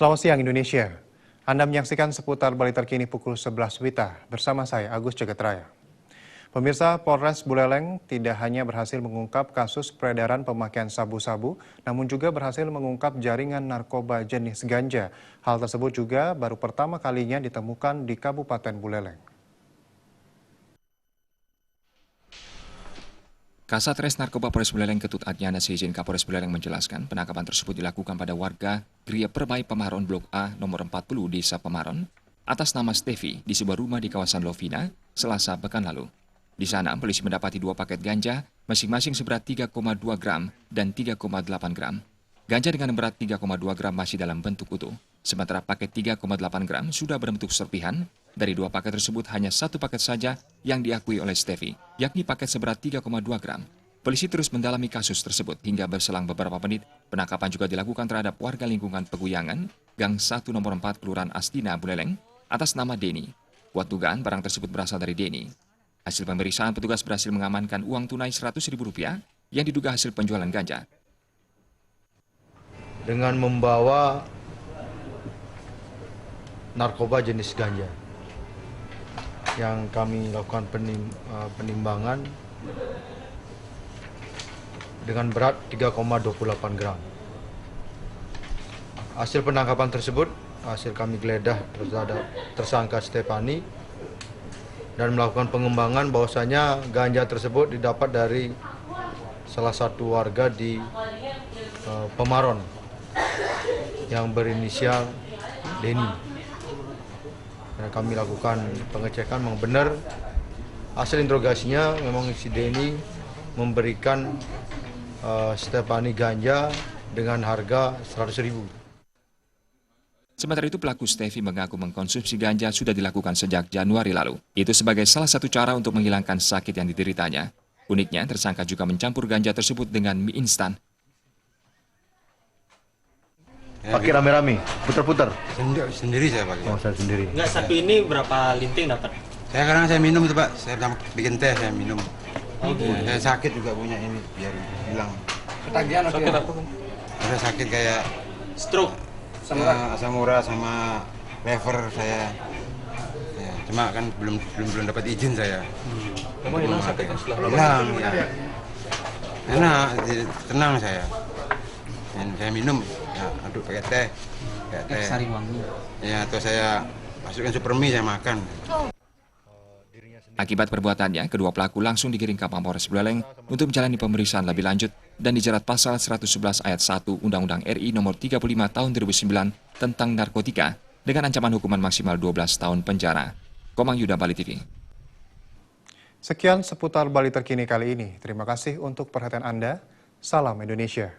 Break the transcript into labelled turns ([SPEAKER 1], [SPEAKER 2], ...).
[SPEAKER 1] Selamat siang Indonesia. Anda menyaksikan seputar Bali terkini pukul 11 WITA bersama saya Agus Jagetraya. Pemirsa, Polres Buleleng tidak hanya berhasil mengungkap kasus peredaran pemakaian sabu-sabu, namun juga berhasil mengungkap jaringan narkoba jenis ganja. Hal tersebut juga baru pertama kalinya ditemukan di Kabupaten Buleleng.
[SPEAKER 2] Kasat Narkoba Polres Buleleng Ketut Adnyana seizin Kapolres Buleleng menjelaskan penangkapan tersebut dilakukan pada warga Gria Perbai Pemaron Blok A nomor 40 Desa Pemaron atas nama Stevi di sebuah rumah di kawasan Lovina, Selasa pekan lalu. Di sana, polisi mendapati 2 paket ganja, masing-masing seberat 3,2 gram dan 3,8 gram. Ganja dengan berat 3,2 gram masih dalam bentuk utuh, sementara paket 3,8 gram sudah berbentuk serpihan. Dari 2 paket tersebut hanya 1 paket saja yang diakui oleh Stevi, yakni paket seberat 3,2 gram. Polisi terus mendalami kasus tersebut hingga berselang beberapa menit, penangkapan juga dilakukan terhadap warga lingkungan Peguyangan, Gang 1 nomor 4 Kelurahan Astina, Buleleng, atas nama Denny. Kuat dugaan barang tersebut berasal dari Denny. Hasil pemeriksaan petugas berhasil mengamankan uang tunai Rp100.000 yang diduga hasil penjualan ganja.
[SPEAKER 3] Dengan membawa narkoba jenis ganja yang kami lakukan penimbangan dengan berat 3,28 gram. Hasil penangkapan tersebut, hasil kami geledah terhadap tersangka Stefani dan melakukan pengembangan bahwasanya ganja tersebut didapat dari salah satu warga di Pemaron yang berinisial Denny. Dan kami lakukan pengecekan, memang benar hasil interogasinya memang si Denny memberikan Stefani ganja dengan harga Rp100.000.
[SPEAKER 2] Sementara itu pelaku Stevi mengaku mengkonsumsi ganja sudah dilakukan sejak Januari lalu. Itu sebagai salah satu cara untuk menghilangkan sakit yang dideritanya. Uniknya, tersangka juga mencampur ganja tersebut dengan mie instan.
[SPEAKER 3] Pakai rame-rame, putar-putar.
[SPEAKER 4] Sendiri saya pakai.
[SPEAKER 3] Oh, saya sendiri.
[SPEAKER 5] Enggak, sapi ini berapa linting dapat?
[SPEAKER 4] Saya minum itu Pak, saya bikin teh saya minum. Saya sakit juga punya ini biar hilang.
[SPEAKER 5] Ketagihan sakit apa?
[SPEAKER 4] Ada sakit kayak
[SPEAKER 5] Stroke.
[SPEAKER 4] asam urat sama lever saya. Ya, cuma kan belum dapat izin saya.
[SPEAKER 5] Kamu hilang sakitnya setelah
[SPEAKER 4] Hilang ya. Enak, tenang saya. Dan saya minum, ya, aduk pakai teh.
[SPEAKER 5] Sariwangi.
[SPEAKER 4] Ya, atau saya masukkan supermi saya makan.
[SPEAKER 2] Akibat perbuatannya, kedua pelaku langsung digiring ke Mapolres Buleleng untuk menjalani pemeriksaan lebih lanjut dan dijerat pasal 111 ayat 1 Undang-Undang RI nomor 35 tahun 2009 tentang narkotika dengan ancaman hukuman maksimal 12 tahun penjara. Komang Yuda, Bali TV.
[SPEAKER 1] Sekian seputar Bali terkini kali ini. Terima kasih untuk perhatian Anda. Salam Indonesia.